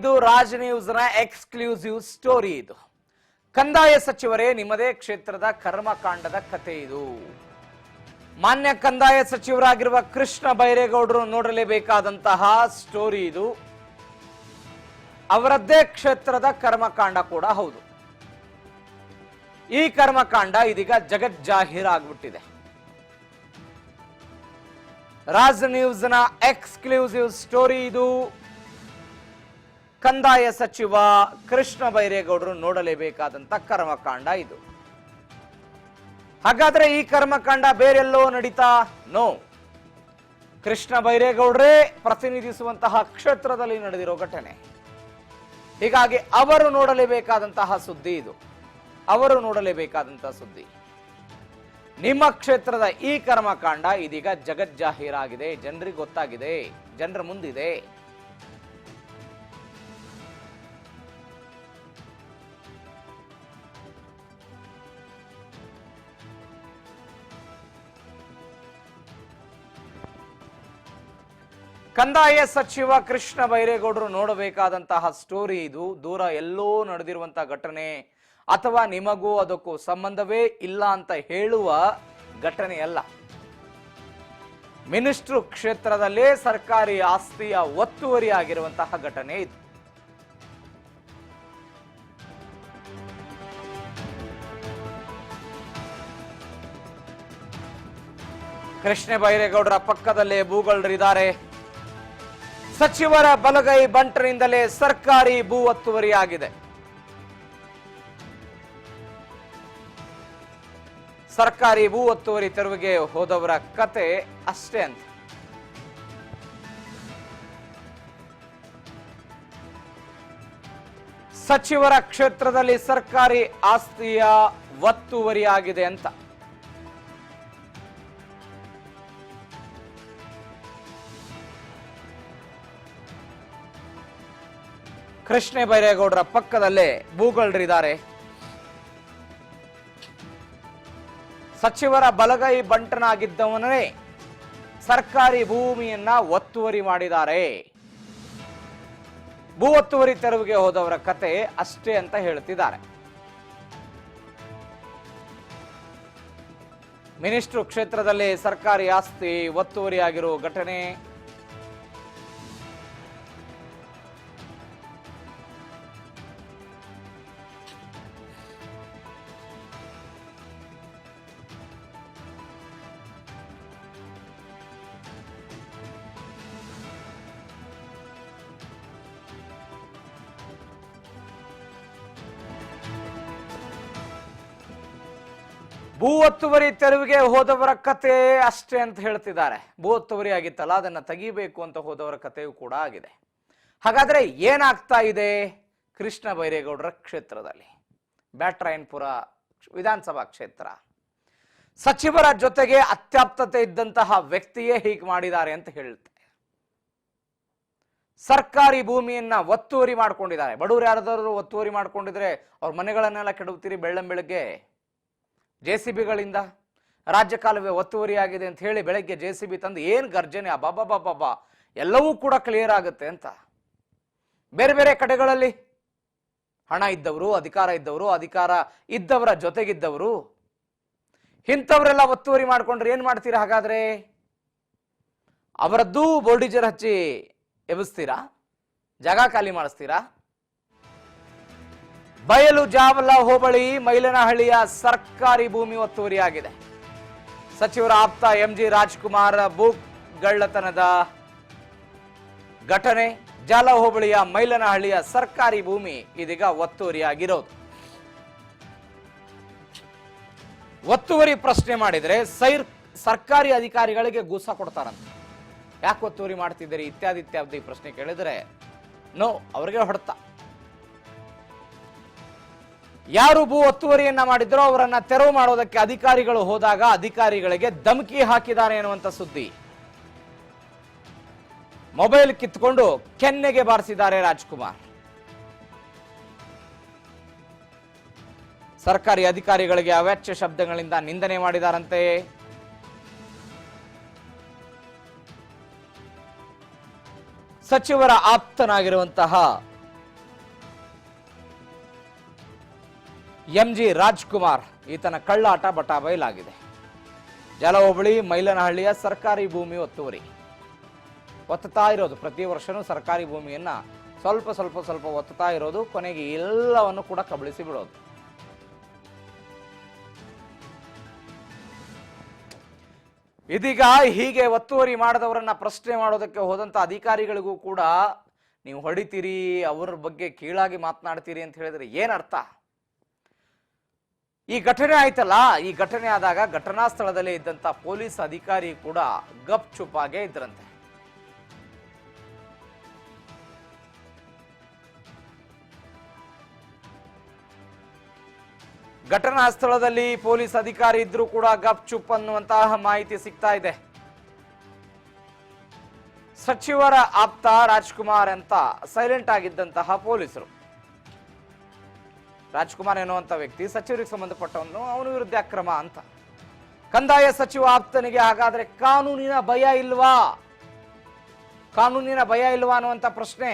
ಇದು ರಾಜ್ ನ್ಯೂಸ್ನ exclusive story. ಇದು ಕಂದಾಯ ಸಚಿವರೇ ನಿಮ್ಮದೇ ಕ್ಷೇತ್ರದ ಕರ್ಮಕಾಂಡದ ಕಥೆ. ಇದು ಮಾನ್ಯ ಕಂದಾಯ ಸಚಿವರಾಗಿರುವ ಕೃಷ್ಣ ಬೈರೇಗೌಡರು ನೋಡಲೇಬೇಕಾದಂತಹ ಸ್ಟೋರಿ. ಇದು ಅವರದ್ದೇ ಕ್ಷೇತ್ರದ ಕರ್ಮಕಾಂಡ ಕೂಡ ಹೌದು. ಈ ಕರ್ಮಕಾಂಡ ಇದೀಗ ಜಗಜ್ಜಾಹೀರಾಗ್ಬಿಟ್ಟಿದೆ. ರಾಜ್ ನ್ಯೂಸ್ನ ಎಕ್ಸ್ಕ್ಲೂಸಿವ್ ಸ್ಟೋರಿ. ಇದು ಕಂದಾಯ ಸಚಿವ ಕೃಷ್ಣ ಬೈರೇಗೌಡರು ನೋಡಲೇಬೇಕಾದಂತ ಕರ್ಮಕಾಂಡ. ಇದು ಹಾಗಾದ್ರೆ ಈ ಕರ್ಮಕಾಂಡ ಬೇರೆಲ್ಲೋ ನಡೀತಾ? ನೋ, ಕೃಷ್ಣ ಬೈರೇಗೌಡರೇ ಪ್ರತಿನಿಧಿಸುವಂತಹ ಕ್ಷೇತ್ರದಲ್ಲಿ ನಡೆದಿರೋ ಘಟನೆ. ಹೀಗಾಗಿ ಅವರು ನೋಡಲೇಬೇಕಾದಂತಹ ಸುದ್ದಿ. ಇದು ಅವರು ನೋಡಲೇಬೇಕಾದಂತಹ ಸುದ್ದಿ. ನಿಮ್ಮ ಕ್ಷೇತ್ರದ ಈ ಕರ್ಮಕಾಂಡ ಇದೀಗ ಜಗಜ್ಜಾಹೀರಾಗಿದೆ, ಜನರಿಗೆ ಗೊತ್ತಾಗಿದೆ, ಜನರ ಮುಂದಿದೆ. ಕಂದಾಯ ಸಚಿವ ಕೃಷ್ಣ ಬೈರೇಗೌಡರು ನೋಡಬೇಕಾದಂತಹ ಸ್ಟೋರಿ. ಇದು ದೂರ ಎಲ್ಲೋ ನಡೆದಿರುವಂತಹ ಘಟನೆ ಅಥವಾ ನಿಮಗೂ ಅದಕ್ಕೂ ಸಂಬಂಧವೇ ಇಲ್ಲ ಅಂತ ಹೇಳುವ ಘಟನೆ ಅಲ್ಲ. ಮಿನಿಸ್ಟ್ರು ಕ್ಷೇತ್ರದಲ್ಲೇ ಸರ್ಕಾರಿ ಆಸ್ತಿಯ ಒತ್ತುವರಿ ಆಗಿರುವಂತಹ ಘಟನೆ ಇದು. ಕೃಷ್ಣ ಬೈರೇಗೌಡರ ಪಕ್ಕದಲ್ಲೇ ಭೂಗಳ್ಳರಿದ್ದಾರೆ. ಸಚಿವರ ಬಲಗೈ ಬಂಟನಿಂದಲೇ ಸರ್ಕಾರಿ ಭೂ ಒತ್ತುವರಿಯಾಗಿದೆ. ಸರ್ಕಾರಿ ಭೂ ಒತ್ತುವರಿ ತೆರವಿಗೆ ಹೋದವರ ಕತೆ ಅಷ್ಟೇ ಅಂತ. ಸಚಿವರ ಕ್ಷೇತ್ರದಲ್ಲಿ ಸರ್ಕಾರಿ ಆಸ್ತಿಯ ಒತ್ತುವರಿಯಾಗಿದೆ ಅಂತ. ಕೃಷ್ಣ ಬೈರೇಗೌಡರ ಪಕ್ಕದಲ್ಲೇ ಭೂಗಳ್ಳರಿದ್ದಾರೆ. ಸಚಿವರ ಬಲಗೈ ಬಂಟನಾಗಿದ್ದವನೇ ಸರ್ಕಾರಿ ಭೂಮಿಯನ್ನ ಒತ್ತುವರಿ ಮಾಡಿದ್ದಾರೆ. ಭೂ ಒತ್ತುವರಿ ತೆರವಿಗೆ ಹೋದವರ ಕತೆ ಅಷ್ಟೇ ಅಂತ ಹೇಳ್ತಿದ್ದಾರೆ. ಮಿನಿಸ್ಟ್ರು ಕ್ಷೇತ್ರದಲ್ಲಿ ಸರ್ಕಾರಿ ಆಸ್ತಿ ಒತ್ತುವರಿಯಾಗಿರೋ ಘಟನೆ. ಭೂ ಒತ್ತುವರಿ ತೆರವಿಗೆ ಹೋದವರ ಕತೆ ಅಷ್ಟೇ ಅಂತ ಹೇಳ್ತಿದ್ದಾರೆ. ಭೂ ಒತ್ತುವರಿ ಆಗಿತ್ತಲ್ಲ, ಅದನ್ನ ತೆಗಿಬೇಕು ಅಂತ ಹೋದವರ ಕಥೆಯೂ ಕೂಡ ಆಗಿದೆ. ಹಾಗಾದ್ರೆ ಏನಾಗ್ತಾ ಇದೆ ಕೃಷ್ಣ ಬೈರೇಗೌಡರ ಕ್ಷೇತ್ರದಲ್ಲಿ? ಬ್ಯಾಟರಾಯನಪುರ ವಿಧಾನಸಭಾ ಕ್ಷೇತ್ರ. ಸಚಿವರ ಜೊತೆಗೆ ಅತ್ಯಾಪ್ತತೆ ಇದ್ದಂತಹ ವ್ಯಕ್ತಿಯೇ ಹೀಗೆ ಮಾಡಿದ್ದಾರೆ ಅಂತ ಹೇಳುತ್ತೆ. ಸರ್ಕಾರಿ ಭೂಮಿಯನ್ನ ಒತ್ತುವರಿ ಮಾಡ್ಕೊಂಡಿದ್ದಾರೆ. ಬಡವರು ಯಾರಾದರೂ ಒತ್ತುವರಿ ಮಾಡ್ಕೊಂಡಿದ್ರೆ ಅವ್ರ ಮನೆಗಳನ್ನೆಲ್ಲ ಕೆಡವುತ್ತೀರಿ ಬೆಳ್ಳಂಬೆಳಗ್ಗೆ JCBಗಳಿಂದ. ರಾಜ್ಯ ಕಾಲುವೆ ಒತ್ತುವರಿ ಆಗಿದೆ ಅಂತ ಹೇಳಿ ಬೆಳಗ್ಗೆ JCB ತಂದು ಏನು ಗರ್ಜನೆ, ಅಬ್ಬಾಬಾಬಾಬಾ, ಎಲ್ಲವೂ ಕೂಡ ಕ್ಲಿಯರ್ ಆಗುತ್ತೆ ಅಂತ. ಬೇರೆ ಬೇರೆ ಕಡೆಗಳಲ್ಲಿ ಹಣ ಇದ್ದವರು, ಅಧಿಕಾರ ಇದ್ದವರ ಜೊತೆಗಿದ್ದವರು, ಇಂಥವರೆಲ್ಲ ಒತ್ತುವರಿ ಮಾಡ್ಕೊಂಡ್ರೆ ಏನ್ ಮಾಡ್ತೀರಾ? ಹಾಗಾದ್ರೆ ಅವರದ್ದು ಬೋರ್ಡಿಜರ್ ಹಚ್ಚಿ ಎಬ್ಬಿಸ್ತೀರಾ? ಜಾಗ ಖಾಲಿ ಮಾಡಿಸ್ತೀರಾ? ಬಯಲು ಜಾವಲ ಹೋಬಳಿ ಮೈಲನಹಳ್ಳಿಯ ಸರ್ಕಾರಿ ಭೂಮಿ ಒತ್ತುವರಿಯಾಗಿದೆ. ಸಚಿವರ ಆಪ್ತ MG ರಾಜ್ಕುಮಾರ್ ಭೂಗಳ್ಳತನದ ಘಟನೆ. ಜಾಲ ಹೋಬಳಿಯ ಮೈಲನಹಳ್ಳಿಯ ಸರ್ಕಾರಿ ಭೂಮಿ ಇದೀಗ ಒತ್ತುವರಿಯಾಗಿರೋದು. ಒತ್ತುವರಿ ಪ್ರಶ್ನೆ ಮಾಡಿದ್ರೆ ಸರ್ಕಾರಿ ಅಧಿಕಾರಿಗಳಿಗೆ ಗೂಸ ಕೊಡ್ತಾರಂತೆ. ಯಾಕೆ ಒತ್ತುವರಿ ಮಾಡ್ತಿದ್ದೀರಿ ಇತ್ಯಾದಿ ಪ್ರಶ್ನೆ ಕೇಳಿದ್ರೆ ನೋ, ಅವರಿಗೆ ಹೊಡೆತ. ಯಾರು ಭೂ ಒತ್ತುವರಿಯನ್ನ ಮಾಡಿದ್ರೋ ಅವರನ್ನ ತೆರವು ಮಾಡೋದಕ್ಕೆ ಅಧಿಕಾರಿಗಳು ಹೋದಾಗ ಅಧಿಕಾರಿಗಳಿಗೆ ಧಮಕಿ ಹಾಕಿದ್ದಾರೆ ಎನ್ನುವಂತ ಸುದ್ದಿ. ಮೊಬೈಲ್ ಕಿತ್ಕೊಂಡು ಕೆನ್ನೆಗೆ ಬಾರಿಸಿದ್ದಾರೆ ರಾಜ್ಕುಮಾರ್. ಸರ್ಕಾರಿ ಅಧಿಕಾರಿಗಳಿಗೆ ಅವಾಚ್ಯ ಶಬ್ದಗಳಿಂದ ನಿಂದನೆ ಮಾಡಿದಾರಂತೆ. ಸಚಿವರ ಆಪ್ತನಾಗಿರುವಂತಹ ಎಂಜಿ ರಾಜ್ಕುಮಾರ್ ಈತನ ಕಳ್ಳಾಟ ಬಟಾ ಬಯಲಾಗಿದೆ. ಜಲಹೋಬಳಿ ಮೈಲನಹಳ್ಳಿಯ ಸರ್ಕಾರಿ ಭೂಮಿ ಒತ್ತುವರಿ ಒತ್ತುತ್ತಾ ಇರೋದು. ಪ್ರತಿ ವರ್ಷನೂ ಸರ್ಕಾರಿ ಭೂಮಿಯನ್ನ ಸ್ವಲ್ಪ ಒತ್ತುತ್ತಾ ಇರೋದು, ಕೊನೆಗೆ ಎಲ್ಲವನ್ನು ಕೂಡ ಕಬಳಿಸಿ ಬಿಡೋದು. ಇದೀಗ ಹೀಗೆ ಒತ್ತುವರಿ ಮಾಡದವರನ್ನ ಪ್ರಶ್ನೆ ಮಾಡೋದಕ್ಕೆ ಹೋದಂತ ಅಧಿಕಾರಿಗಳಿಗೂ ಕೂಡ ನೀವು ಹೊಡಿತೀರಿ, ಅವರ ಬಗ್ಗೆ ಕೀಳಾಗಿ ಮಾತನಾಡ್ತೀರಿ ಅಂತ ಹೇಳಿದ್ರೆ ಏನರ್ಥ? ಈ ಘಟನೆ ಆಯ್ತಲ್ಲ, ಈ ಘಟನೆ ಆದಾಗ ಘಟನಾ ಸ್ಥಳದಲ್ಲೇ ಇದ್ದಂತ ಪೊಲೀಸ್ ಅಧಿಕಾರಿ ಕೂಡ ಗಪ್ ಚುಪ್ಪಾಗೆ ಇದ್ರಂತೆ. ಘಟನಾ ಸ್ಥಳದಲ್ಲಿ ಪೊಲೀಸ್ ಅಧಿಕಾರಿ ಇದ್ರೂ ಕೂಡ ಗಪ್ ಚುಪ್ ಅನ್ನುವಂತಹ ಮಾಹಿತಿ ಸಿಗ್ತಾ ಇದೆ. ಸಚಿವರ ಆಪ್ತ ರಾಜ್ಕುಮಾರ್ ಅಂತ ಸೈಲೆಂಟ್ ಆಗಿದ್ದಂತಹ ಪೊಲೀಸರು, ರಾಜ್ಕುಮಾರ್ ಎನ್ನುವಂತ ವ್ಯಕ್ತಿ ಸಚಿವರಿಗೆ ಸಂಬಂಧಪಟ್ಟವನು, ಅವನ ವಿರುದ್ಧ ಅಕ್ರಮ ಅಂತ. ಕಂದಾಯ ಸಚಿವ ಆಪ್ತನಿಗೆ ಹಾಗಾದ್ರೆ ಕಾನೂನಿನ ಭಯ ಇಲ್ವಾ? ಕಾನೂನಿನ ಭಯ ಇಲ್ವಾ ಅನ್ನುವಂತ ಪ್ರಶ್ನೆ.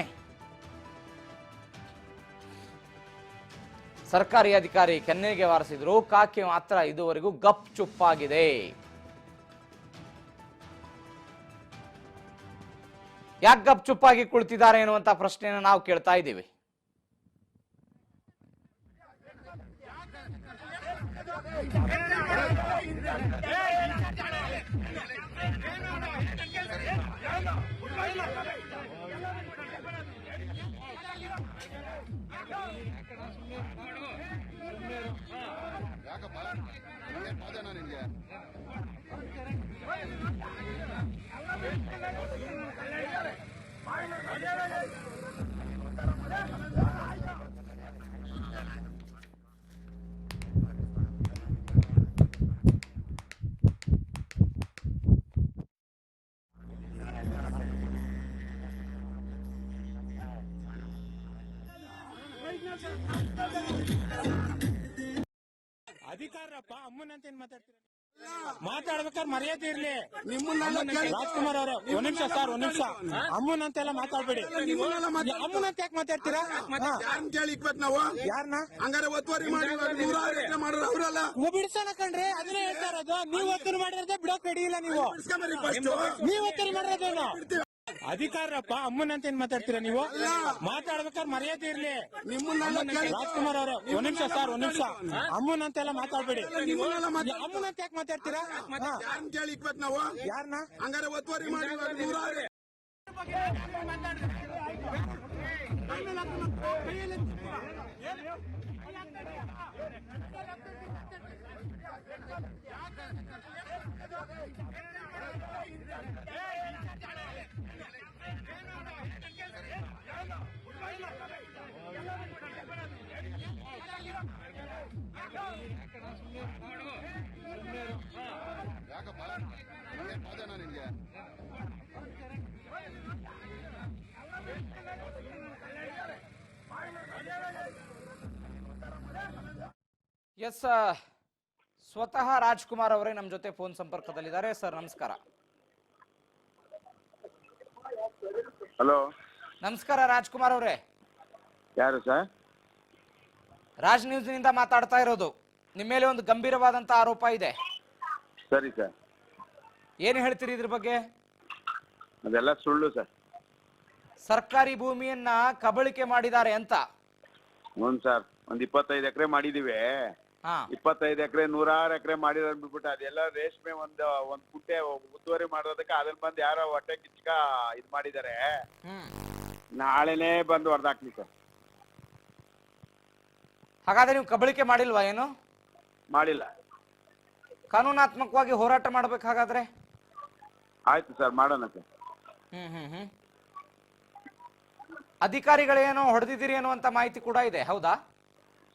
ಸರ್ಕಾರಿ ಅಧಿಕಾರಿ ಕೆನ್ನೆಗೆ ವಾರಿಸಿದ್ರು, ಕಾಕಿ ಮಾತ್ರ ಇದುವರೆಗೂ ಗಪ್ ಚುಪ್ಪಾಗಿದೆ. ಯಾಕೆ ಗಪ್ ಚುಪ್ಪಾಗಿ ಕುಳಿತಿದ್ದಾರೆ ಎನ್ನುವಂತ ಪ್ರಶ್ನೆನ ನಾವು ಕೇಳ್ತಾ ಇದ್ದೀವಿ. ಅಧಿಕಾರಪ್ಪ ಅಮ್ಮನಂತ ಏನ್ ಮಾತಾಡ್ತೀರ? ಮಾತಾಡ್ಬೇಕಾದ್ರೆ ಮರ್ಯಾದೆ ಇರ್ಲಿ. ರಾಜ್ಕುಮಾರ್ ಅವ್ರೆ ಒಂದ್ ನಿಮಿಷ ಸರ್, ಒಂದ್ ನಿಮಿಷ. ಅಮ್ಮನಂತೆಲ್ಲ ಮಾತಾಡ್ಬೇಡಿ. ಅಮ್ಮನಂತ ಯಾಕೆ ಮಾತಾಡ್ತೀರಾ? ನಾವು ಯಾರನ್ನ ಹಂಗಾರೆ ಒತ್ತುವರಿ ಮಾಡೋರು ಅವರಲ್ಲ, ಬಿಡಿಸೋಣ ಕಣ್ರಿ. ಅದನ್ನೇ ಹೇಳ್ತಾ ಇರೋದು. ನೀವ್ ಒತ್ತುವರಿ ಮಾಡಿರೋದೇ ಬಿಡೋಕ್ ರೆಡಿ ಇಲ್ಲ. ನೀವು ನೀವ್ ಒತ್ತುವರಿ ಮಾಡಿರೋದೇನು? ಅಧಿಕಾರಪ್ಪ ಅಮ್ಮನಂತ ಏನ್ ಮಾತಾಡ್ತೀರಾ ನೀವು? ಮಾತಾಡ್ಬೇಕಾದ್ರೆ ಮರ್ಯಾದೆ ಇರ್ಲಿ. ರಾಜ್ಕುಮಾರ್ ಅವ್ರೆ ಒಂದ್ ನಿಮಿಷ ಸರ್, ಒಂದ್ ನಿಮಿಷ. ಅಮ್ಮನಂತೆಲ್ಲ ಮಾತಾಡ್ಬೇಡಿ. ಅಮ್ಮನಂತ ಯಾಕೆ ಮಾತಾಡ್ತೀರಾ? ನಾವು ಯಾರನ್ನ ಹಂಗಾರೆ ಒತ್ತುವರಿ ಮಾಡೋರು ಎಸ್, ಸ್ವತಃ ರಾಜ್ಕುಮಾರ್ ಅವರೇ ನಮ್ಮ ಜೊತೆ ಫೋನ್ ಸಂಪರ್ಕದಲ್ಲಿದ್ದಾರೆ. ಸರ್ ನಮಸ್ಕಾರ. ಹಲೋ, ನಮಸ್ಕಾರ ರಾಜ್ಕುಮಾರ್ ಅವರೇ. ಯಾರು ಸರ್? ರಾಜ್ ನ್ಯೂಸ್ ನಿಂದ ಮಾತಾಡ್ತಾ ಇರೋದು. ನಿಮ್ಮ ಮೇಲೆ ಒಂದು ಗಂಭೀರವಾದಂತ ಆರೋಪ ಇದೆ. ಸರಿ ಸರ್. ಏನು ಹೇಳ್ತೀರಿ ಇದ್ರ ಬಗ್ಗೆ? ಅದೆಲ್ಲ ಸುಳ್ಳು ಸರ್. ಸರ್ಕಾರಿ ಭೂಮಿಯನ್ನ ಕಬಳಿಕೆ ಮಾಡಿದ್ದಾರೆ ಅಂತ. ಹ್ಞೂ ಸರ್, ಒಂದ್ 25 ಎಕರೆ ಮಾಡಿದೀವಿ. ಹಾ, 25 ಎಕರೆ 106 ಎಕರೆ ಮಾಡಿರೋ ಬಿಟ್ಬಿಟ್ಟು ಅದೆಲ್ಲ ರೇಷ್ಮೆ ಒಂದ್ ಪುಟ್ಟೆ ಉತ್ತುವರಿ ಮಾಡೋದಕ್ಕೆ ಅದನ್ನ ಬಂದು ಯಾರೋ ಹೊಟ್ಟೆ ಕಿಚ್ಚಕ ಇದ್ ಮಾಡಿದ್ದಾರೆ. ನಾಳೆನೇ ಬಂದು ಹೊಡೆದಾಕ್ಲಿ ಸರ್. ಹಾಗಾದ್ರೆ ನೀವು ಕಬಳಿಕೆ ಮಾಡಿಲ್ವಾ? ಏನು ಮಾಡಿಲ್ಲ. ಕಾನೂನಾತ್ಮಕವಾಗಿ ಹೋರಾಟ ಮಾಡ್ಬೇಕು ಹಾಗಾದ್ರೆ. ಆಯ್ತು ಸರ್, ಮಾಡೋಣ ಸರ್. ಅಧಿಕಾರಿಗಳೇನೋ ಹೊಡೆದಿದ್ದೀರಿ ಅನ್ನುವಂತ ಮಾಹಿತಿ ಕೂಡ ಇದೆ, ಹೌದಾ?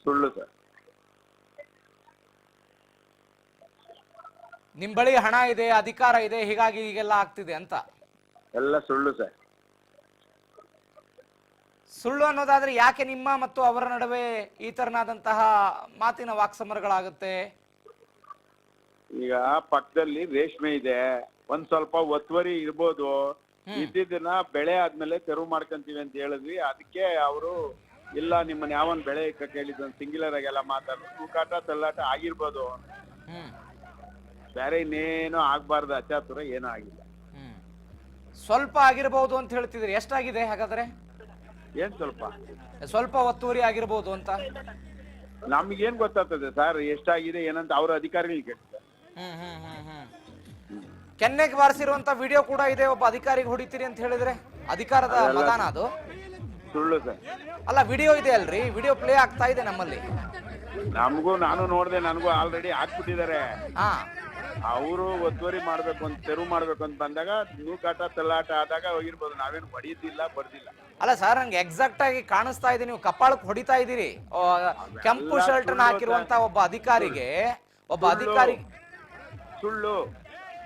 ಸುಳ್ಳು ಸರ್. ನಿಮ್ ಬಳಿ ಹಣ ಇದೆ, ಅಧಿಕಾರ ಇದೆ, ಹೀಗಾಗಿ ಹೀಗೆಲ್ಲ ಆಗ್ತಿದೆ ಅಂತ. ಎಲ್ಲ ಸುಳ್ಳು ಸರ್. ಸುಳ್ಳು ಅನ್ನೋದಾದ್ರೆ ಯಾಕೆ ನಿಮ್ಮ ಮತ್ತು ಅವರ ನಡುವೆ ಈ ತರನಾದಂತಹ ಮಾತಿನ ವಾಕ್ಸಮರಗಳಾಗುತ್ತೆ? ಈಗ ಪಕ್ಕದಲ್ಲಿ ರೇಷ್ಮೆ ಇದೆ, ಒಂದ್ ಸ್ವಲ್ಪ ಒತ್ತುವರಿ ಇರ್ಬೋದು. ಇದ್ದಿದ್ದನ್ನ ಬೆಳೆ ಆದ್ಮೇಲೆ ತೆರವು ಮಾಡ್ಕೊಂತೀವಿ ಅಂತ ಹೇಳಿದ್ವಿ. ಅದಕ್ಕೆ ಅವರು ಇಲ್ಲ ನಿಮ್ಮನ್ನ ಯಾವನ್ ಬೆಳೆ ಇಕ್ಕ ಕೇಳಿದ್ದು ಸಿಂಗ್ಯುಲರ್ ಆಗಿ ಎಲ್ಲ ಮಾತಾಡೋದು ತೂಕಾಟ ತಳ್ಳಾಟ ಆಗಿರ್ಬೋದು, ಬೇರೆ ಇನ್ನೇನು ಆಗ್ಬಾರ್ದು ಅಚಾತುರ ಏನೂ ಆಗಿಲ್ಲ. ಸ್ವಲ್ಪ ಆಗಿರ್ಬೋದು ಅಂತ ಹೇಳ್ತಿದ್ರಿ, ಎಷ್ಟಾಗಿದೆ ಹಾಗಾದ್ರೆ? ಏನ್ ಸ್ವಲ್ಪ ಒತ್ತುವರಿ ಆಗಿರ್ಬೋದು ಅಂತ ನಮ್ಗೇನ್ ಗೊತ್ತಾಗ್ತದೆ ಸರ್ ಎಷ್ಟಾಗಿದೆ ಏನಂತ ಅವ್ರ ಅಧಿಕಾರಿಗಳಿಗೆ ಕೇಳ್ತಾರೆ. ಕೆನ್ನೆಗೆ ಬಾರಿಸಿರುವಂತ ವಿಡಿಯೋ ಕೂಡ ಇದೆ, ಒಬ್ಬ ಅಧಿಕಾರಿಗೆ ಹೊಡಿತೀರಿ ಅಂತ ಹೇಳಿದ್ರೆ ಅಧಿಕಾರದ ಮದಾನ ಅದು? ಸುಳ್ಳು ಸರ್. ಅಲ್ಲ ವಿಡಿಯೋ ಇದೆ ಅಲ್ರಿ, ವಿಡಿಯೋ ಪ್ಲೇ ಆಗ್ತಾ ಇದೆ ನಮ್ಮಲ್ಲಿ. ನಾನು ನೋಡ್ದೆ, ನನಗೂ ಆಲ್ರೆಡಿ ಹಾಕ್ಬಿಟ್ಟಿದ್ದಾರೆ. ಹಾ, ಅವರು ಒತ್ತುವರಿ ಮಾಡ್ಬೇಕು ಅಂತ ತೆರವು ಮಾಡ್ಬೇಕು ಅಂತ ಬಂದಾಗ ನೂಕಾಟ ತಳ್ಳಾಟ ಆದಾಗ ಹೋಗಿರ್ಬೋದು, ನಾವೇನು ಹೊಡೆಯೋದಿಲ್ಲ ಬರ್ದಿಲ್ಲ. ಅಲ್ಲ ಸರ್, ನಂಗೆ ಎಕ್ಸಾಕ್ಟ್ ಆಗಿ ಕಾಣಿಸ್ತಾ ಇದೆ, ನೀವು ಕಪಾಳಕ್ಕೆ ಹೊಡಿತಾ ಇದ್ದೀರಿ. ಕೆಂಪು ಶರ್ಟ್ ಹಾಕಿರುವಂತ ಒಬ್ಬ ಅಧಿಕಾರಿಗೆ ಸುಳ್ಳು.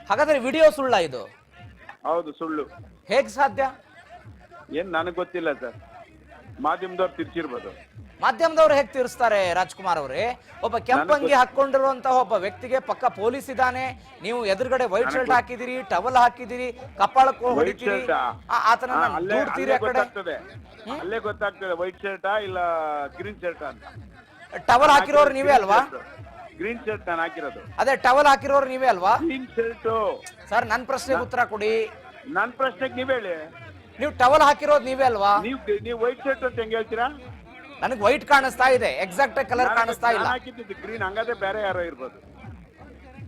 ಹಾಗಾದ್ರೆ ವಿಡಿಯೋ ಸುಳ್ಳ ಇದು? ಹೌದು ಸುಳ್ಳು. ಹೇಗ್ ಸಾಧ್ಯ? ಏನ್ ನನಗ್ ಗೊತ್ತಿಲ್ಲ ಸರ್, ಮಾಧ್ಯಮದವ್ರು ತಿರ್ಚಿರ್ಬೋದು. ಮಾಧ್ಯಮದವ್ರು ಹೇಗ್ ತೀರಿಸ್ತಾರೆ ರಾಜ್ಕುಮಾರ್ ಅವರೇ? ಒಬ್ಬ ಕೆಂಪಂಗಿ ಹಾಕೊಂಡಿರುವಂತಹ ಒಬ್ಬ ವ್ಯಕ್ತಿಗೆ ಪಕ್ಕ ಪೊಲೀಸ್ ಇದ್ದಾನೆ, ನೀವು ಎದುರುಗಡೆ ವೈಟ್ ಶರ್ಟ್ ಹಾಕಿದಿರಿ, ಟವಲ್ ಹಾಕಿದಿರಿ, ಕಪಾಳಕ್ಕೆ ಹೊಡಿತೀರಿ, ಆತನ ದೂಡ್ತೀರಿ ಆ ಕಡೆ. ಅಲ್ಲೇ ಗೊತ್ತಾಗ್ತದೆ ವೈಟ್ ಶರ್ಟಾ ಇಲ್ಲ ಗ್ರೀನ್ ಶರ್ಟ್ ಅಂತ. ಟವಲ್ ಹಾಕಿರೋರು ನೀವೇ ಅಲ್ವಾ? ಗ್ರೀನ್ ಶರ್ಟ್ ನಾನು ಹಾಕಿರೋದು. ಅದೇ ಟವಲ್ ಹಾಕಿರೋರು ನೀವೇ ಅಲ್ವಾ? Green shirt. ಸರ್ ನನ್ ಪ್ರಶ್ನೆಗೆ ಉತ್ತರ ಕೊಡಿ. ನನ್ ಪ್ರಶ್ನೆಗೆ ನೀವ್ ಹೇಳಿ. ನೀವು ಟವಲ್ ಹಾಕಿರೋದು ನೀವೇ ಅಲ್ವಾ? ನೀವು ವೈಟ್ ಶರ್ಟ್ ಅಂತ ಹೆಂಗ್ ಹೇಳ್ತೀರಾ? ನನಗೆ ವೈಟ್ ಕಾಣಿಸ್ತಾ ಇದೆ, ಎಕ್ಸಾಕ್ಟ್ ಕಲರ್ ಕಾಣಿಸ್ತಾ ಇಲ್ಲ. ಹಾಕಿದ್ದು ಗ್ರೀನ್, ಹಂಗಾದ್ರೆ ಬೇರೆ ಯಾರೋ ಇರ್ಬೋದು.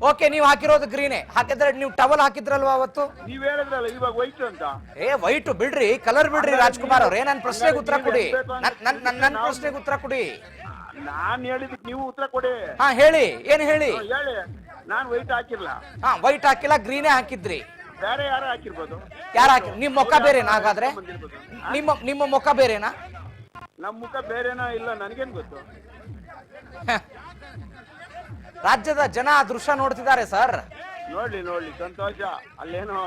ಓಕೆ, ನೀವು ಹಾಕಿರೋದು ಗ್ರೀನೇ. ಹಾಕಿದ್ರೆ ನೀವು ಟವಲ್ ಹಾಕಿದ್ರಲ್ವಾ ಅವತ್ತು? ನೀವ್ ಹೇಳಿದ್ರಲ್ಲ ಇವಾಗ ವೈಟ್ ಅಂತ. ವೈಟ್ ಬಿಡ್ರಿ, ಕಲರ್ ಬಿಡ್ರಿ ರಾಜ್ಕುಮಾರ್ ಅವ್ರೆ, ನನ್ನ ಪ್ರಶ್ನೆಗೆ ಉತ್ತರ ಕೊಡಿ. ನನ್ನ ಪ್ರಶ್ನೆಗೆ ಉತ್ತರ ಕೊಡಿ. ನಾನ್ ಹೇಳಿದಕ್ಕೆ ನೀವು ಉತ್ತರ ಕೊಡಿ. ಹಾ ಹೇಳಿ, ಏನ್ ಹೇಳಿ? ಹೇಳಿ. ನಾನ್ ವೈಟ್ ಹಾಕಿರ್ಲ. ಹಾ, ವೈಟ್ ಹಾಕಿಲ್ಲ, ಗ್ರೀನೇ ಹಾಕಿದ್ರಿ. ಬೇರೆ ಯಾರು ಹಾಕಿರ್ಬೋದು. ಯಾರು ಹಾಕಿ? ನಿಮ್ ಮುಖ ಬೇರೆನಾ ಹಾಗಾದ್ರೆ? ನಿಮ್ಮ ಮುಖ ಬೇರೆನಾ? ನಮ್ ಮುಖ ಬೇರೆನಾ? ಇಲ್ಲ, ನನ್ಗೇನ್ ಗೊತ್ತು. ರಾಜ್ಯದ ಜನ ಆ ದೃಶ್ಯ ನೋಡ್ತಿದ್ದಾರೆ ಸರ್. ನೋಡ್ಲಿ ಸಂತೋಷ. ಅಲ್ಲೇನೋ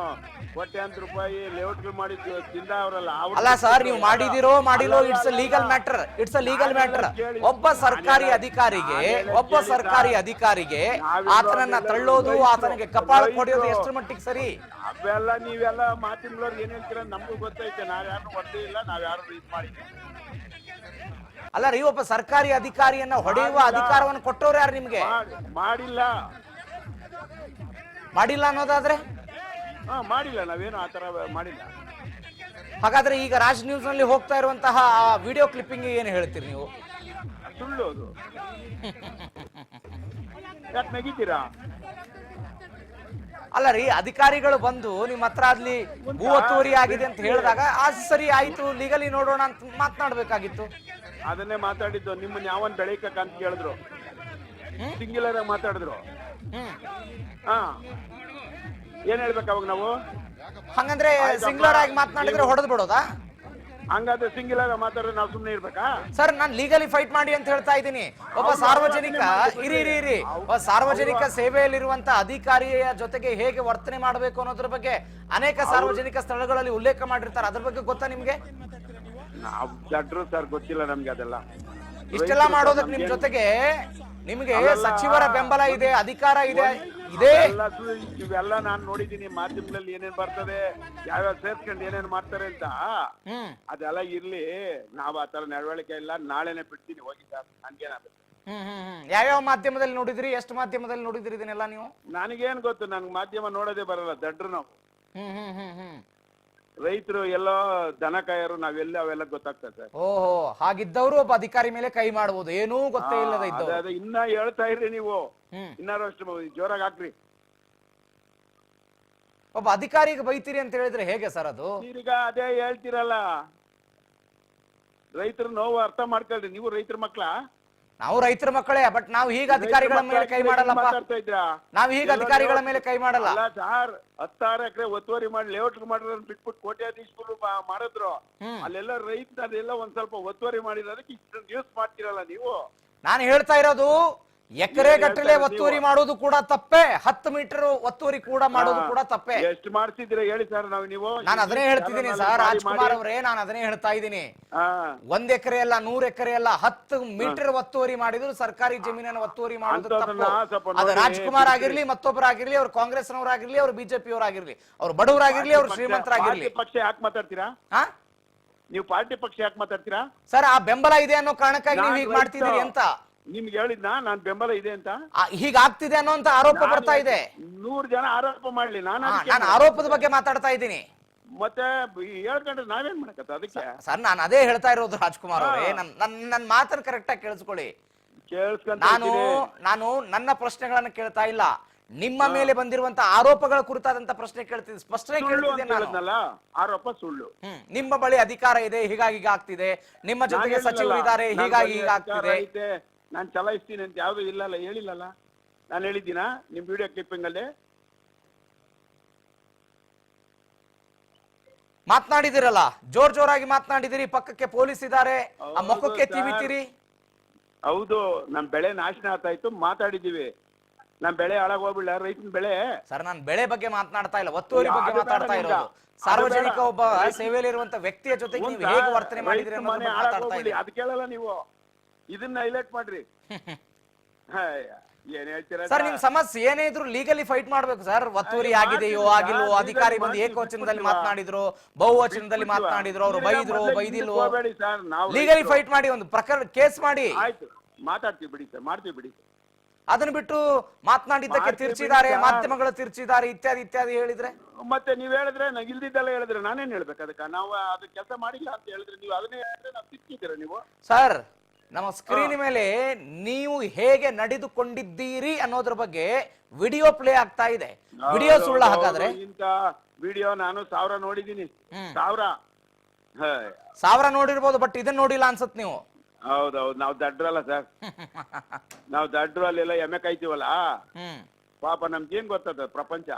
ಕೋಟ್ಯಾಂತರ ರೂಪಾಯಿ ಲೇಔಟ್ಗಳು ಮಾಡಿದ್ದು ತಿಂದ ಅವರಲ್ಲ. ಅಲ್ಲ ಸರ್, ನೀವು ಮಾಡಿದಿರೋ ಮಾಡಿಲ್ಲೋ, ಇಟ್ಸ್ ಅ ಲೀಗಲ್ ಮ್ಯಾಟರ್. ಒಬ್ಬ ಸರ್ಕಾರಿ ಅಧಿಕಾರಿಗೆ ಆತನನ್ನ ತಳ್ಳೋದು, ಆತನಿಗೆ ಕಪಾಳ ಹೊಡೆಯೋದು ಎಷ್ಟರ ಮಟ್ಟಿಗೆ ಸರಿ? ಅವೆಲ್ಲ ನೀವೆಲ್ಲ ಮಾಧ್ಯಮದವ್ರು ಏನ್ ಹೇಳ್ತೀರ ನಮಗೂ ಗೊತ್ತೈತೆ. ನಾವ್ಯಾರು ಹೊಡೆದೇ ಇಲ್ಲ, ನಾವ್ಯಾರು ಇದು ಮಾಡಿದ್ವಿ. ಅಲ್ಲ ರೀ, ಒಬ್ಬ ಸರ್ಕಾರಿ ಅಧಿಕಾರಿಯನ್ನ ಹೊಡೆಯುವ ಅಧಿಕಾರವನ್ನು ಕೊಟ್ಟವ್ರು ಯಾರು ನಿಮ್ಗೆ? ಮಾಡಿಲ್ಲ ಅನ್ನೋದಾದ್ರೆ? ಮಾಡಿಲ್ಲ, ನಾವೇನು ಆತರ ಮಾಡಿಲ್ಲ. ಹಾಗಾದ್ರೆ ಈಗ ರಾಜ್ ನ್ಯೂಸ್ ನಲ್ಲಿ ಹೋಗ್ತಾ ಇರುವಂತಹ ವಿಡಿಯೋ ಕ್ಲಿಪ್ಪಿಂಗ್ ಏನು ಹೇಳ್ತೀರಿ ನೀವು? ಸುಳ್ಳು ಅದು. ಯಾಕೆ ನಗಿತೀರಾ? ಅಲ್ಲ ರೀ, ಅಧಿಕಾರಿಗಳು ಬಂದು ನಿಮ್ಮ ಹತ್ರ ಅಲ್ಲಿ ಭೂ ಒತ್ತುವರಿ ಆಗಿದೆ ಅಂತ ಹೇಳಿದಾಗ ಸರಿ ಆಯ್ತು, ಲೀಗಲಿ ನೋಡೋಣ ಅಂತ ಮಾತನಾಡ್ಬೇಕಾಗಿತ್ತು. ಅದನ್ನೇ ಮಾತಾಡಿದ್ದು. ನಿಮ್ಮನ್ನ ಯಾವನ್ ಬೆಳೀಕಕ್ಕ ಅಂತ ಕೇಳಿದ್ರು, ಸಿಂಗ್ಯುಲರ್ ಆಗಿ ಮಾತಾಡಿದ್ರು. ಏನ್ ಹೇಳ್ಬೇಕು ಅವಾಗ ನಾವು? ಹಂಗಂದ್ರೆ ಸಿಂಗ್ಯುಲರ್ ಆಗಿ ಮಾತನಾಡಿದ್ರೆ ಹೊಡೆದ್ ಬಿಡೋದಾ? ಹಂಗಾದ್ರೆ ಸಿಂಗ್ಯುಲರ್ ಆಗಿ ಮಾತಾಡಿದ್ರೆ ನಾವು ಸುಮ್ಮನೆ ಇರ್ಬೇಕಾ? ಸರ್, ನಾನು ಲೀಗಲಿ ಫೈಟ್ ಮಾಡಿ ಅಂತ ಹೇಳ್ತಾ ಇದ್ದೀನಿ. ಒಬ್ಬ ಸಾರ್ವಜನಿಕ ಒಬ್ಬ ಸಾರ್ವಜನಿಕ ಸೇವೆಯಲ್ಲಿರುವಂತ ಅಧಿಕಾರಿಯ ಜೊತೆಗೆ ಹೇಗೆ ವರ್ತನೆ ಮಾಡಬೇಕು ಅನ್ನೋದ್ರ ಬಗ್ಗೆ ಅನೇಕ ಸಾರ್ವಜನಿಕ ಸ್ಥಳಗಳಲ್ಲಿ ಉಲ್ಲೇಖ ಮಾಡಿರ್ತಾರೆ. ಅದ್ರ ಬಗ್ಗೆ ಗೊತ್ತಾ ನಿಮ್ಗೆ? ನಾವು ಜಡ್ರು ಸರ್, ಗೊತ್ತಿಲ್ಲ ನಮ್ಗೆ ಅದೆಲ್ಲ. ಇಷ್ಟೆಲ್ಲ ಮಾಡೋದಕ್ಕೆ ನಿಮ್ ಜೊತೆಗೆ ನಿಮ್ಗೆ ಸಚಿವರ ಬೆಂಬಲ ಇದೆ, ಅಧಿಕಾರ ಇದೆ. ಇವೆಲ್ಲ ನಾನ್ ನೋಡಿದೀನಿ ಮಾಧ್ಯಮದಲ್ಲಿ ಏನೇನ್ ಬರ್ತದೆ, ಯಾವ್ಯಾವ ಸೇರ್ಸ್ಕೊಂಡು ಏನೇನ್ ಮಾಡ್ತಾರೆ ಅಂತ. ಅದೆಲ್ಲ ಇರ್ಲಿ, ನಾವ್ ಆತರ ನಡವಳಿಕೆ ಇಲ್ಲ. ನಾಳೆನೆ ಬಿಡ್ತೀನಿ, ಹೋಗಿ ಸರ್, ನನ್ಗೇನಾಗುತ್ತೆ. ಯಾವ್ಯಾವ ಮಾಧ್ಯಮದಲ್ಲಿ ನೋಡಿದ್ರಿ? ಎಷ್ಟು ಮಾಧ್ಯಮದಲ್ಲಿ ನೋಡಿದ್ರಿ ಇದನ್ನೆಲ್ಲ ನೀವು? ನನಗೇನ್ ಗೊತ್ತು, ನನ್ಗೆ ಮಾಧ್ಯಮ ನೋಡೋದೇ ಬರಲ್ಲ. ದಡ್ರು ನಾವು. ರೈತರು ಎಲ್ಲೋ ದನ ಕಾಯರು, ನಾವೆಲ್ಲ ಅವೆಲ್ಲ ಗೊತ್ತಾಗ್ತದೆ ಸರ್. ಓಹೋ, ಹಾಗಿದ್ದವರು ಒಬ್ಬ ಅಧಿಕಾರಿ ಮೇಲೆ ಕೈ ಮಾಡಬಹುದು, ಏನೂ ಗೊತ್ತೇ ಇಲ್ಲದ ಇದ್ದವರು. ಅದೇ ಇನ್ನ ಹೇಳ್ತಾ ಇರ್ರಿ ನೀವು, ಇನ್ನಾರು ಅಷ್ಟು ಜೋರಾಗಿ ಹಾಕ್ರಿ. ಒಬ್ಬ ಅಧಿಕಾರಿಗೆ ಬೈತೀರಿ ಅಂತ ಹೇಳಿದ್ರೆ ಹೇಗೆ ಸರ್ ಅದು? ಈಗ ಅದೇ ಹೇಳ್ತಿರಲ್ಲ, ರೈತರ ನೋವು ಅರ್ಥ ಮಾಡ್ಕೊಳ್ರಿ. ನೀವು ರೈತರ ಮಕ್ಳ? ನಾವು ರೈತರ ಮಕ್ಕಳೇ, ಬಟ್ ನಾವು ಈಗ ಅಧಿಕಾರಿಗಳ ಮೇಲೆ ಕೈ ಮಾಡಲ್ಲಪ್ಪ. ನಾವು ಈಗ ಅಧಿಕಾರಿಗಳ ಮೇಲೆ ಕೈ ಮಾಡಲ್ಲ ಸರ್. 16 ಎಕರೆ ಒತ್ತುವರಿ ಮಾಡಿ ಲೇಔಟ್ ಮಾಡಿರೋ ಬಿಟ್ಬಿಟ್ಟು ಕೋಟ್ಯಾಧೀಶರು ಮಾಡಿದ್ರು. ಅಲ್ಲೆಲ್ಲ ರೈತ ಅದೆಲ್ಲ ಒಂದ್ ಸ್ವಲ್ಪ ಒತ್ತುವರಿ ಮಾಡಿರೋದಕ್ಕೆ ಇಷ್ಟೊಂದು ನ್ಯೂಸ್ ಮಾಡ್ತಿರಲ್ಲ ನೀವು. ನಾನು ಹೇಳ್ತಾ ಇರೋದು, ಎಕರೆ ಗಟ್ಟಲೆ ಒತ್ತುವರಿ ಮಾಡೋದು ಕೂಡ ತಪ್ಪೇ, 10 ಮೀಟರ್ ಒತ್ತುವರಿ ಕೂಡ ಮಾಡೋದು ಕೂಡ ತಪ್ಪೇ. ಎಷ್ಟು ಮಾಡ್ತಿದ್ದೀರಾ ಹೇಳಿ ಸರ್? ನೀವು ನಾನು ಅದನ್ನೇ ಹೇಳ್ತಿದ್ದೀನಿ ಸರ್ ರಾಜ್ಕುಮಾರ್ ಅವರೇ, ನಾನು ಅದನ್ನೇ ಹೇಳ್ತಾ ಇದ್ದೀನಿ. 1 ಎಕರೆ ಅಲ್ಲ, 100 ಎಕರೆ ಅಲ್ಲ, 10 ಮೀಟರ್ ಒತ್ತುವರಿ ಮಾಡಿದ್ರು ಸರ್ಕಾರಿ ಜಮೀನನ್ನು ಒತ್ತುವರಿ ಮಾಡೋದು ತಪ್ಪು. ಅದು ರಾಜ್ಕುಮಾರ್ ಆಗಿರ್ಲಿ, ಮತ್ತೊಬ್ಬರಾಗಿರ್ಲಿ, ಅವ್ರು ಕಾಂಗ್ರೆಸ್ನವರಾಗಿರ್ಲಿ, ಅವ್ರು ಬಿಜೆಪಿ ಅವರಾಗಿರ್ಲಿ, ಅವ್ರು ಬಡವರಾಗಿರ್ಲಿ, ಅವ್ರು ಶ್ರೀಮಂತರಾಗಿರ್ಲಿ. ಪಕ್ಷ ಯಾಕೆ ಮಾತಾಡ್ತೀರಾ? ನೀವು ಪಾರ್ಟಿ ಪಕ್ಷ ಯಾಕೆ ಮಾತಾಡ್ತೀರಾ? ಸರ್ ಆ ಬೆಂಬಲ ಇದೆ ಅನ್ನೋ ಕಾರಣಕ್ಕಾಗಿ ನೀವು ಹೀಗೆ ಮಾಡ್ತಿದ್ದೀರಿ ಅಂತ ನಿಮ್ಗೆ ಹೇಳಿದ್ನ ನಾನ್ ಬೆಂಬಲ ಇದೆ ಅಂತ? ಹೀಗಾಗ್ತಿದೆ ಅನ್ನೋ ಅಂತ ಆರೋಪ ಬರ್ತಾ ಇದೆ. 100 ಜನ ಆರೋಪ ಮಾಡ್ಲಿ, ನಾನು ನಾನು ಆರೋಪದ ಬಗ್ಗೆ ಮಾತಾಡ್ತಾ ಇದ್ದೀನಿ. ಮತ್ತೆ ಹೇಳ್ಕೊಂಡ್ರೆ ನಾವೇನ್ ಮಾಡಕತ್ತ ಅದಕ್ಕೆ? ಸರ್ ನಾನು ಅದೇ ಹೇಳ್ತಾ ಇರೋದು ರಾಜ್ಕುಮಾರ್ ಅವರೇ, ನನ್ನ ಮಾತನ್ನ ಕರೆಕ್ಟ್ ಆಗಿ ಕೇಳಿಸ್ಕೊಳ್ಳಿ. ನಾನು ನನ್ನ ಪ್ರಶ್ನೆಗಳನ್ನ ಕೇಳ್ತಾ ಇಲ್ಲ, ನಿಮ್ಮ ಮೇಲೆ ಬಂದಿರುವಂತ ಆರೋಪಗಳ ಕುರಿತಾದಂತ ಪ್ರಶ್ನೆ ಕೇಳ್ತಿದ್ದೆ, ಸ್ಪಷ್ಟನೆ ಕೇಳ್ತಿದ್ದೆ ನಾನು. ಆರೋಪ ಸುಳ್ಳು. ನಿಮ್ಮ ಬಳಿ ಅಧಿಕಾರ ಇದೆ, ಹೀಗಾಗಿ ಈಗ ಆಗ್ತಿದೆ, ನಿಮ್ಮ ಜೊತೆಗೆ ಸಚಿವರು ಇದ್ದಾರೆ, ಹೀಗಾಗಿ ಈಗ ಆಗ್ತಿದೆ. ನಾನ್ ಚಲಾಯಿಸ್ತೀನಿ ಅಂತ ಯಾವ್ದು ಇಲ್ಲಲ್ಲ, ಹೇಳಿಲ್ಲಲ್ಲ. ನಾನು ಹೇಳಿದ್ದೀನ ನಿಮ್ ವಿಡಿಯೋ ಕ್ಲಿಪ್ಪಿಂಗ್ ಅಲ್ಲಿ? ಮಾತನಾಡಿದಿರಲ್ಲ, ಜೋರಾಗಿ ಮಾತನಾಡಿದಿರಿ, ಪಕ್ಕಕ್ಕೆ ಪೊಲೀಸ್ ಇದ್ದಾರೆ, ಆ ಮುಖಕ್ಕೆ ತಿವಿತೀರಿ. ಹೌದು, ನಮ್ ಬೆಳೆ ನಾಶನ ಆಗ್ತಾ ಇತ್ತು, ಮಾತಾಡಿದೀವಿ. ನಮ್ ಬೆಳೆ ಹಾಳಾಗ್ ಹೋಗ್ಬಿಡ, ರೈತನ ಬೆಳೆ. ಸರ್ ನಾನು ಬೆಳೆ ಬಗ್ಗೆ ಮಾತನಾಡ್ತಾ ಇಲ್ಲ, ಒತ್ತುವರಿ ಬಗ್ಗೆ ಮಾತಾಡ್ತಾ ಇರೋದು. ಸಾರ್ವಜನಿಕ ಒಬ್ಬ ಸೇವೆಯಲ್ಲಿರುವಂತ ವ್ಯಕ್ತಿಯ ಜೊತೆಗೆ ನೀವು ಹೇಗೆ ವರ್ತನೆ ಮಾಡಿದ್ರಿ ಅನ್ನೋದನ್ನ ಮಾತಾಡ್ತಾ ಇದ್ದೀನಿ. ಅದ್ ಕೇಳಲ್ಲ ನೀವು, ಇದನ್ನ ಹೈಲೈಟ್ ಮಾಡ್ರಿ. ಏನ್ ಹೇಳ್ತೀರಾ ಸರ್? ನಿಮ್ ಸಮಸ್ಯೆ ಏನೇ ಇದ್ರು ಲೀಗಲಿ ಫೈಟ್ ಮಾಡ್ಬೇಕು ಸರ್. ಒತ್ತುವರಿ ಆಗಿದೆಯೋ ಆಗಿಲ್ವೋ, ಅಧಿಕಾರಿ ಬಂದು ಏಕವಚನದಲ್ಲಿ ಮಾತನಾಡಿದ್ರು, ಬಹುವಚನದಲ್ಲಿ ಮಾತನಾಡಿದ್ರು, ಅವ್ರು ಬೈದಿಲ್ವೋ, ಲೀಗಲಿ ಫೈಟ್ ಮಾಡಿ, ಒಂದು ಪ್ರಕರಣ ಕೇಸ್ ಮಾಡಿ. ಆಯ್ತು, ಮಾತಾಡ್ತೀವಿ ಬಿಡಿ ಸರ್, ಮಾಡ್ತೀವಿ ಬಿಡಿ. ಅದನ್ನ ಬಿಟ್ಟು ಮಾತನಾಡಿದ್ದಕ್ಕೆ ತಿರ್ಚಿದ್ದಾರೆ, ಮಾಧ್ಯಮಗಳು ತಿರ್ಚಿದ್ದಾರೆ, ಇತ್ಯಾದಿ ಹೇಳಿದ್ರೆ ಮತ್ತೆ ನೀವ್ ಹೇಳಿದ್ರೆ ನಂಗೆ ಇಲ್ದಿದ್ದೆಲ್ಲ ಹೇಳಿದ್ರೆ ನಾನೇನ್ ಹೇಳ್ಬೇಕು ಅದಕ್ಕ? ನಾವು ಅದು ಕೆಲಸ ಮಾಡಿಲ್ಲ ಅಂತ ಹೇಳಿದ್ರೆ ನೀವು ಅದನ್ನೇ ಹೇಳಿದ್ರೆ ನಾವು ತಿರ್ಚಿದ್ದೀರಾ ನೀವು? ಸರ್, ನಮ್ಮ ಸ್ಕ್ರೀನ್ ಮೇಲೆ ನೀವು ಹೇಗೆ ನಡೆದುಕೊಂಡಿದ್ದೀರಿ ಅನ್ನೋದ್ರ ಬಗ್ಗೆ ವಿಡಿಯೋ ಪ್ಲೇ ಆಗ್ತಾ ಇದೆ. ವಿಡಿಯೋ ಸುಳ್ಳ ಹಾಗಾದ್ರೆ? ಇಂತ ವಿಡಿಯೋ ನಾನು 1000 ನೋಡಿದೀನಿ. 1000 ನೋಡಿರ್ಬೋದು, ಬಟ್ ಇದನ್ನ ನೋಡಿಲ್ಲ ಅನ್ಸತ್ ನೀವು. ಹೌದೌದು, ನಾವು ದಡ್ರಲ್ಲ ಸರ್. ನಾವು ದಡ್ರು ಅಲ್ಲೆಲ್ಲ ಎಮ್ಮೆ ಕಾಯ್ತೀವಲ್ಲ, ಪಾಪ ನಮ್ಗೇನ್ ಗೊತ್ತದ ಪ್ರಪಂಚ.